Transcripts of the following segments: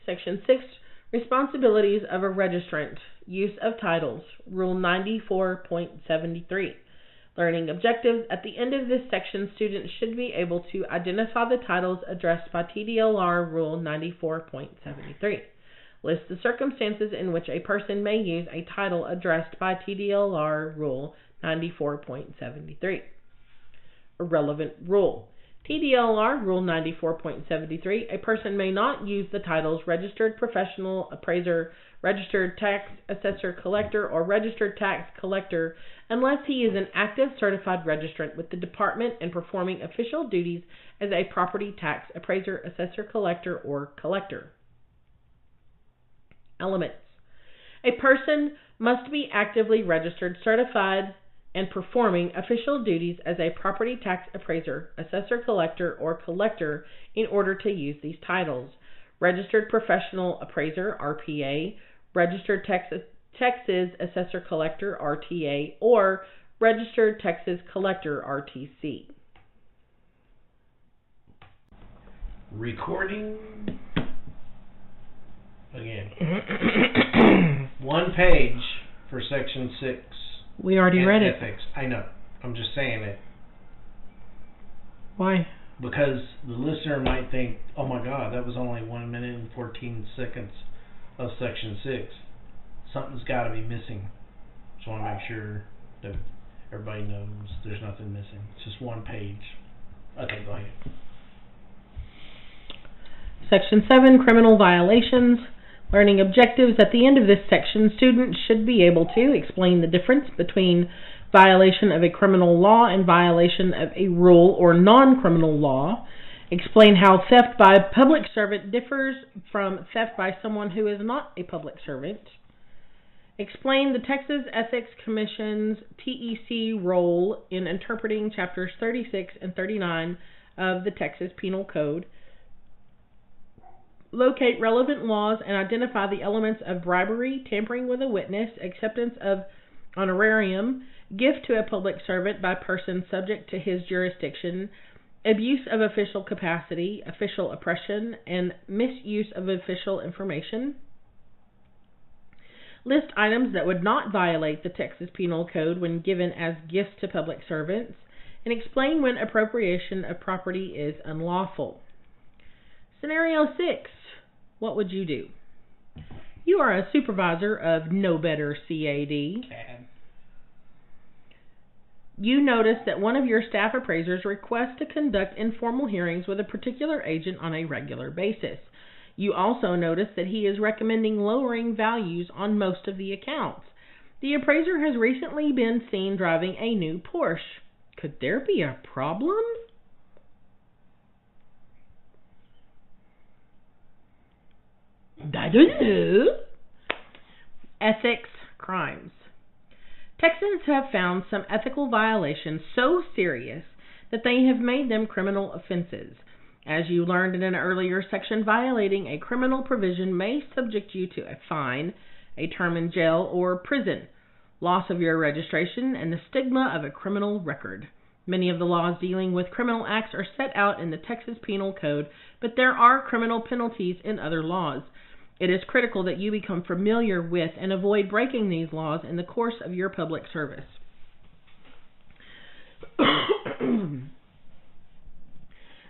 Section 6, Responsibilities of a Registrant, Use of Titles, Rule 94.73. Learning objectives. At the end of this section, students should be able to identify the titles addressed by TDLR Rule 94.73. List the circumstances in which a person may use a title addressed by TDLR Rule 94.73. A relevant rule. TDLR Rule 94.73, a person may not use the titles registered professional appraiser, registered tax assessor collector, or registered tax collector unless he is an active certified registrant with the department and performing official duties as a property tax appraiser, assessor collector, or collector. Elements. A person must be actively registered, certified, and performing official duties as a property tax appraiser, assessor collector, or collector in order to use these titles. Registered professional appraiser, RPA, registered Texas assessor collector, RTA, or registered Texas collector, RTC. Recording again. One page for section 6. We already read it. Ethics. I know. I'm just saying it. Why? Because the listener might think, oh my God, that was only 1 minute and 14 seconds of section 6. Something's got to be missing. Just want to make sure that everybody knows there's nothing missing. It's just one page. Okay, go ahead. Section 7, Criminal Violations. Learning objectives. At the end of this section, students should be able to explain the difference between violation of a criminal law and violation of a rule or non-criminal law. Explain how theft by a public servant differs from theft by someone who is not a public servant. Explain the Texas Ethics Commission's TEC role in interpreting chapters 36 and 39 of the Texas Penal Code. Locate relevant laws and identify the elements of bribery, tampering with a witness, acceptance of honorarium, gift to a public servant by persons subject to his jurisdiction, abuse of official capacity, official oppression, and misuse of official information. List items that would not violate the Texas Penal Code when given as gifts to public servants, and explain when appropriation of property is unlawful. Scenario 6. What would you do? You are a supervisor of No Better CAD. You notice that one of your staff appraisers requests to conduct informal hearings with a particular agent on a regular basis. You also notice that he is recommending lowering values on most of the accounts. The appraiser has recently been seen driving a new Porsche. Could there be a problem? I don't know. Ethics crimes. Texans have found some ethical violations so serious that they have made them criminal offenses. As you learned in an earlier section, violating a criminal provision may subject you to a fine, a term in jail or prison, loss of your registration, and the stigma of a criminal record. Many of the laws dealing with criminal acts are set out in the Texas Penal Code, but there are criminal penalties in other laws. It is critical that you become familiar with and avoid breaking these laws in the course of your public service.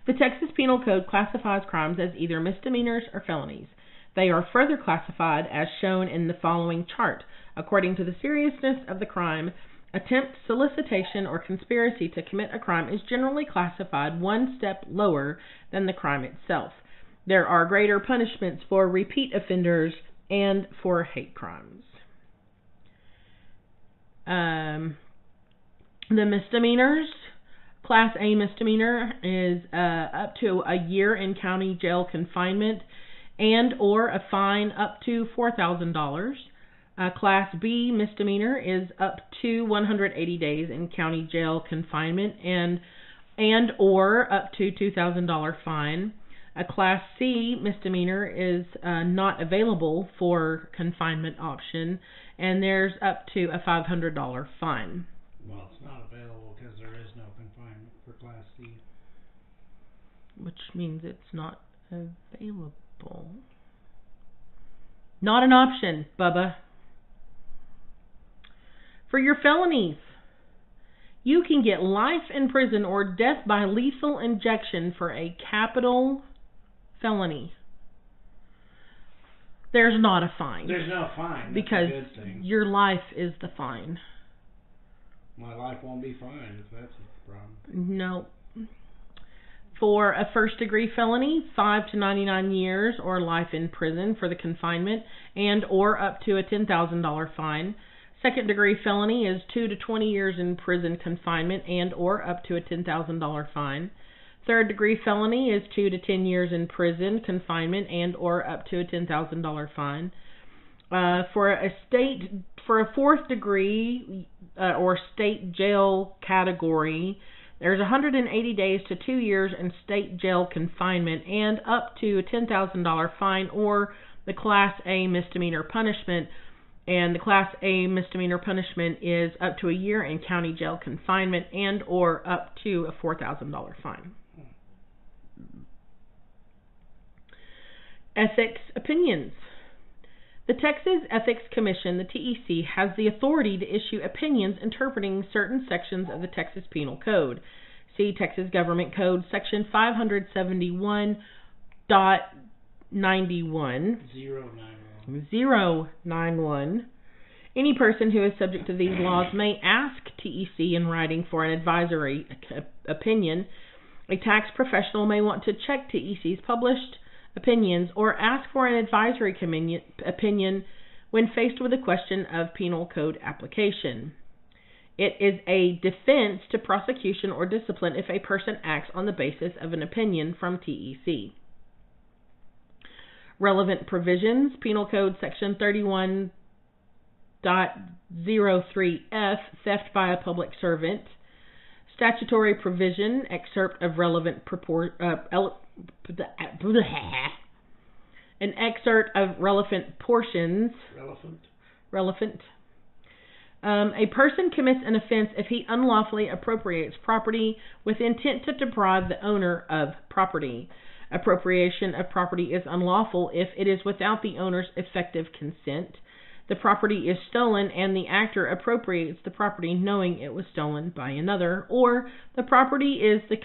The Texas Penal Code classifies crimes as either misdemeanors or felonies. They are further classified as shown in the following chart. According to the seriousness of the crime, attempt, solicitation, or conspiracy to commit a crime is generally classified one step lower than the crime itself. There are greater punishments for repeat offenders and for hate crimes. The misdemeanors. Class A misdemeanor is up to a year in county jail confinement and or a fine up to $4,000. Class B misdemeanor is up to 180 days in county jail confinement and or up to $2,000 fine. A Class C misdemeanor is not available for confinement option, and there's up to a $500 fine. Well, it's not available because there is no confinement for Class C. Which means it's not available. Bull. Not an option, Bubba. For your felonies, you can get life in prison or death by lethal injection for a capital felony. There's not a fine. There's no fine. That's because a good thing. your life is the fine. My life won't be fine if that's the problem. No. For a first-degree felony, 5 to 99 years or life in prison for the confinement and or up to a $10,000 fine. Second-degree felony is 2 to 20 years in prison confinement and or up to a $10,000 fine. Third-degree felony is 2 to 10 years in prison confinement and or up to a $10,000 fine. For a fourth degree or state jail category, there's 180 days to 2 years in state jail confinement and up to a $10,000 fine or the Class A misdemeanor punishment. And the Class A misdemeanor punishment is up to a year in county jail confinement and or up to a $4,000 fine. Ethics opinions. The Texas Ethics Commission, the TEC, has the authority to issue opinions interpreting certain sections of the Texas Penal Code. See Texas Government Code, Section 571.91. 091. Any person who is subject to these laws may ask TEC in writing for an advisory opinion. A tax professional may want to check TEC's published opinions or ask for an advisory opinion when faced with a question of penal code application. It is a defense to prosecution or discipline if a person acts on the basis of an opinion from TEC. Relevant provisions, Penal Code Section 31.03F, theft by a public servant. Statutory provision, excerpt of relevant an excerpt of relevant portions. Relevant. A person commits an offense if he unlawfully appropriates property with intent to deprive the owner of property. Appropriation of property is unlawful if it is without the owner's effective consent. The property is stolen and the actor appropriates the property knowing it was stolen by another, or the property in the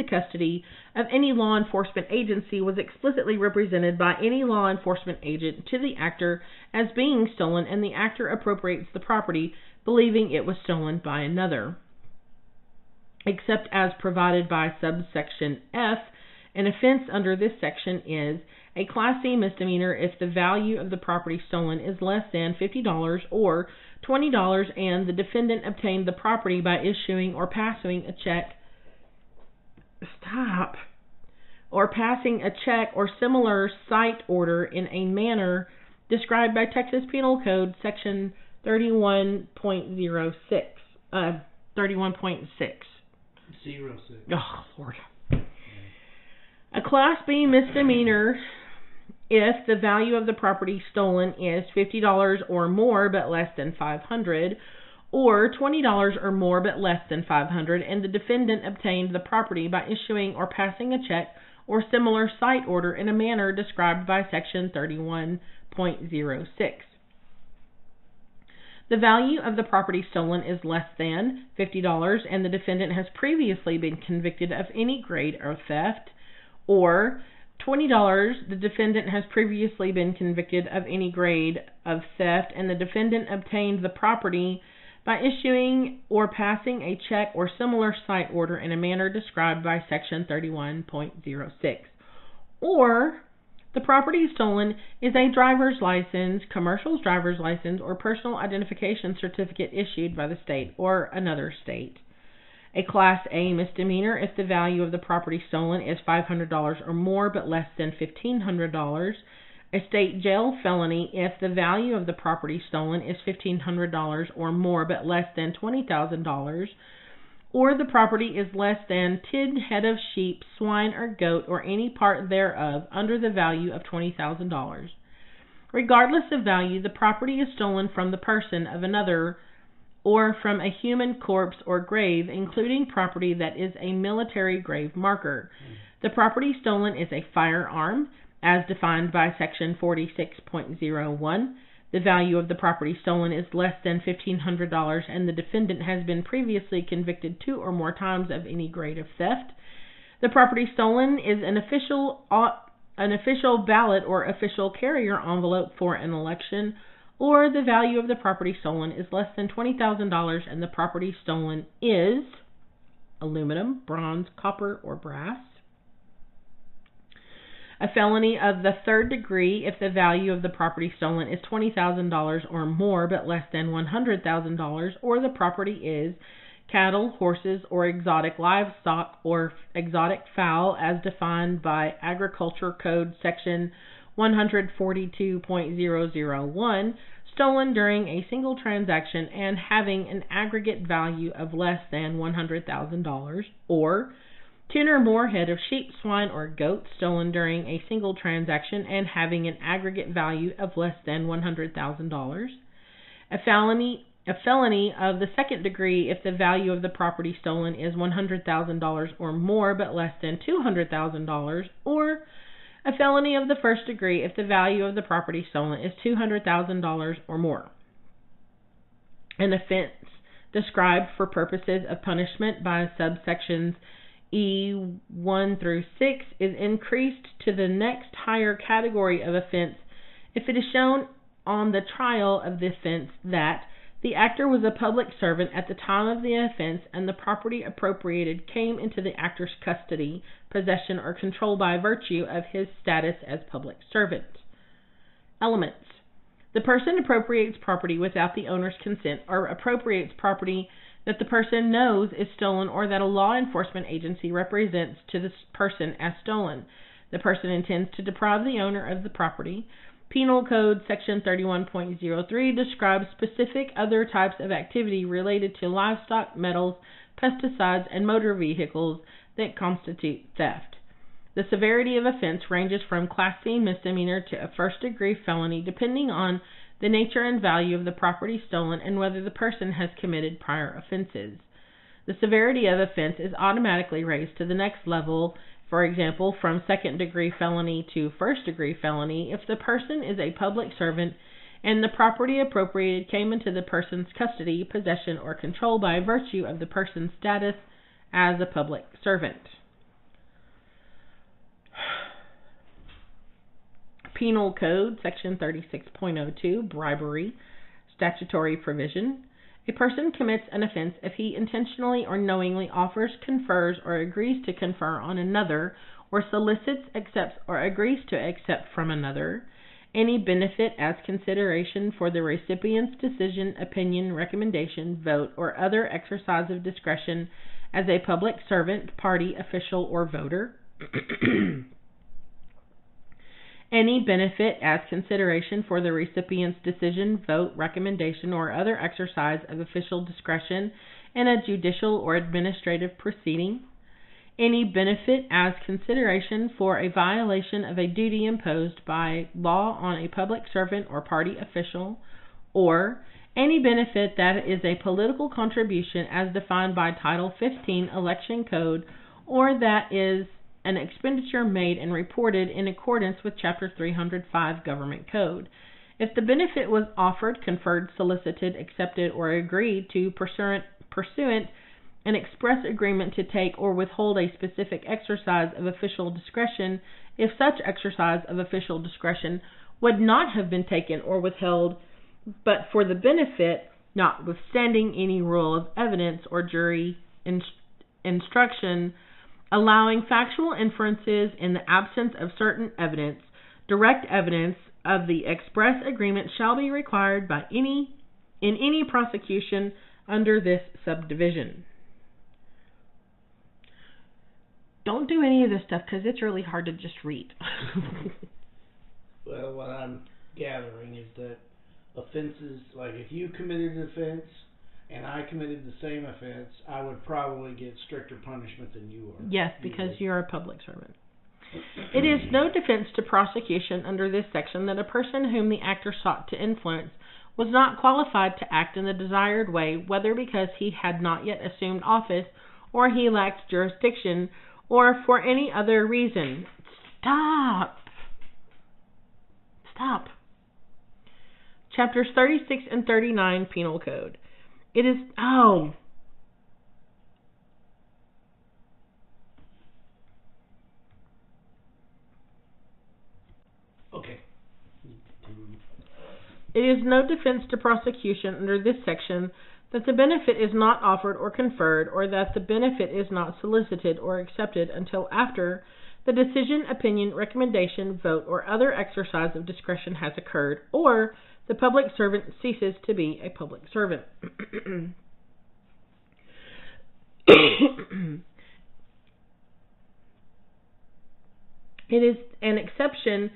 custody of any law enforcement agency was explicitly represented by any law enforcement agent to the actor as being stolen and the actor appropriates the property believing it was stolen by another. Except as provided by subsection F, an offense under this section is a Class C misdemeanor if the value of the property stolen is less than $50 or $20 and the defendant obtained the property by issuing or passing a check. Or passing a check or similar cite order in a manner described by Texas Penal Code Section 31.06. 06. Oh, Lord. A Class B misdemeanor if the value of the property stolen is $50 or more but less than $500, or $20 or more but less than $500, and the defendant obtained the property by issuing or passing a check or similar cite order in a manner described by Section 31.06. The value of the property stolen is less than $50 and the defendant has previously been convicted of any grade of theft, or $20, the defendant has previously been convicted of any grade of theft and the defendant obtained the property by issuing or passing a check or similar cite order in a manner described by Section 31.06. Or the property stolen is a driver's license, commercial driver's license, or personal identification certificate issued by the state or another state. A Class A misdemeanor if the value of the property stolen is $500 or more but less than $1,500. A state jail felony if the value of the property stolen is $1,500 or more but less than $20,000. Or the property is less than 10 head of sheep, swine, or goat, or any part thereof under the value of $20,000. Regardless of value, the property is stolen from the person of another or from a human corpse or grave, including property that is a military grave marker. The property stolen is a firearm, as defined by Section 46.01. The value of the property stolen is less than $1,500 and the defendant has been previously convicted 2 or more times of any grade of theft. The property stolen is an official ballot or official carrier envelope for an election, or the value of the property stolen is less than $20,000 and the property stolen is aluminum, bronze, copper, or brass. A felony of the 3rd degree if the value of the property stolen is $20,000 or more but less than $100,000, or the property is cattle, horses, or exotic livestock or exotic fowl as defined by Agriculture Code Section 142.001, stolen during a single transaction and having an aggregate value of less than $100,000, or 10 or more head of sheep, swine, or goats stolen during a single transaction and having an aggregate value of less than $100,000. A felony of the 2nd degree if the value of the property stolen is $100,000 or more but less than $200,000, or a felony of the 1st degree if the value of the property stolen is $200,000 or more. An offense described for purposes of punishment by subsections E1 through 6 is increased to the next higher category of offense if it is shown on the trial of the offense that the actor was a public servant at the time of the offense and the property appropriated came into the actor's custody, possession, or control by virtue of his status as public servant. Elements. The person appropriates property without the owner's consent or appropriates property that the person knows is stolen or that a law enforcement agency represents to the person as stolen. The person intends to deprive the owner of the property. Penal Code Section 31.03 describes specific other types of activity related to livestock, metals, pesticides, and motor vehicles that constitute theft. The severity of offense ranges from Class C misdemeanor to a 1st-degree felony depending on the nature and value of the property stolen and whether the person has committed prior offenses. The severity of offense is automatically raised to the next level, for example, from 2nd-degree felony to 1st-degree felony, if the person is a public servant and the property appropriated came into the person's custody, possession, or control by virtue of the person's status as a public servant. Penal Code Section 36.02, bribery, statutory provision. A person commits an offense if he intentionally or knowingly offers, confers, or agrees to confer on another, or solicits, accepts, or agrees to accept from another any benefit as consideration for the recipient's decision, opinion, recommendation, vote, or other exercise of discretion as a public servant, party, official, or voter. Any benefit as consideration for the recipient's decision, vote, recommendation, or other exercise of official discretion in a judicial or administrative proceeding. Any benefit as consideration for a violation of a duty imposed by law on a public servant or party official, or any benefit that is a political contribution as defined by Title 15 Election Code, or that is an expenditure made and reported in accordance with Chapter 305 Government Code. If the benefit was offered, conferred, solicited, accepted, or agreed to pursuant an express agreement to take or withhold a specific exercise of official discretion, if such exercise of official discretion would not have been taken or withheld, but for the benefit, notwithstanding any rule of evidence or jury instruction, allowing factual inferences in the absence of certain evidence, direct evidence of the express agreement shall be required by in any prosecution under this subdivision. Don't do any of this stuff because it's really hard to just read. Well, what I'm gathering is that offenses, like if you committed an offense and I committed the same offense, I would probably get stricter punishment than you are. Yes, because you're a public servant. It is no defense to prosecution under this section that a person whom the actor sought to influence was not qualified to act in the desired way, whether because he had not yet assumed office, or he lacked jurisdiction, or for any other reason. Stop. Chapters 36 and 39 Penal Code. It is, Okay. It is no defense to prosecution under this section that the benefit is not offered or conferred, or that the benefit is not solicited or accepted until after the decision, opinion, recommendation, vote, or other exercise of discretion has occurred, or the public servant ceases to be a public servant. It is an exception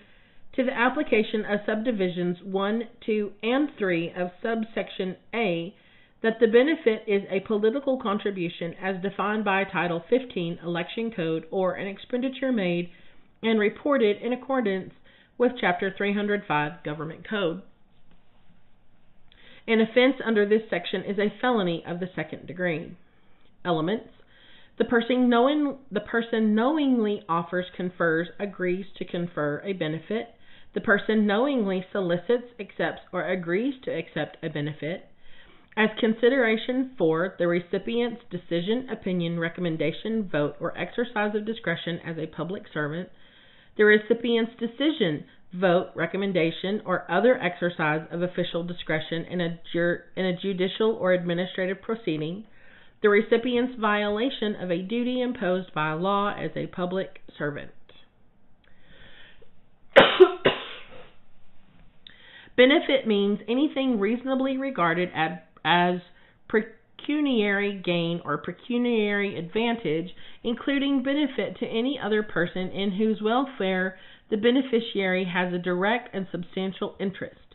to the application of subdivisions 1, 2, and 3 of subsection A that the benefit is a political contribution as defined by Title 15 Election Code, or an expenditure made and reported in accordance with Chapter 305 Government Code. An offense under this section is a felony of the second degree. Elements: the person knowingly offers, confers, agrees to confer a benefit. The person knowingly solicits, accepts, or agrees to accept a benefit as consideration for the recipient's decision, opinion, recommendation, vote, or exercise of discretion as a public servant. The recipient's decision, vote, recommendation, or other exercise of official discretion in a judicial or administrative proceeding. The recipient's violation of a duty imposed by law as a public servant. Benefit means anything reasonably regarded as pecuniary gain or pecuniary advantage, including benefit to any other person in whose welfare the beneficiary has a direct and substantial interest.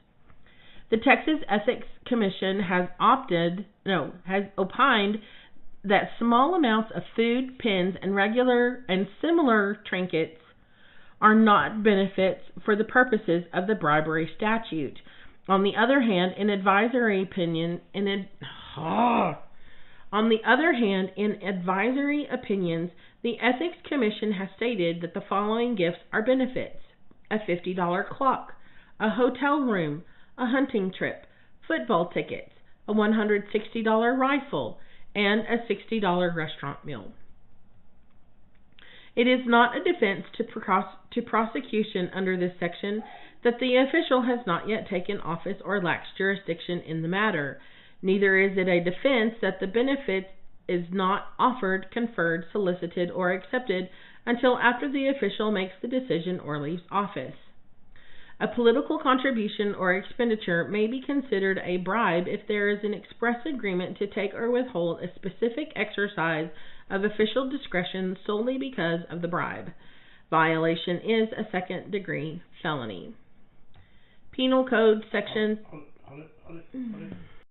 The Texas Ethics Commission has opined that small amounts of food, pins, and regular and similar trinkets are not benefits for the purposes of the bribery statute. On the other hand, in advisory opinions, the Ethics Commission has stated that the following gifts are benefits: a $50 clock, a hotel room, a hunting trip, football tickets, a $160 rifle, and a $60 restaurant meal. It is not a defense to prosecution under this section that the official has not yet taken office or lacks jurisdiction in the matter. Neither is it a defense that the benefit is not offered, conferred, solicited, or accepted until after the official makes the decision or leaves office. A political contribution or expenditure may be considered a bribe if there is an express agreement to take or withhold a specific exercise of official discretion solely because of the bribe. Violation is a second-degree felony. Penal Code Section... Hold it.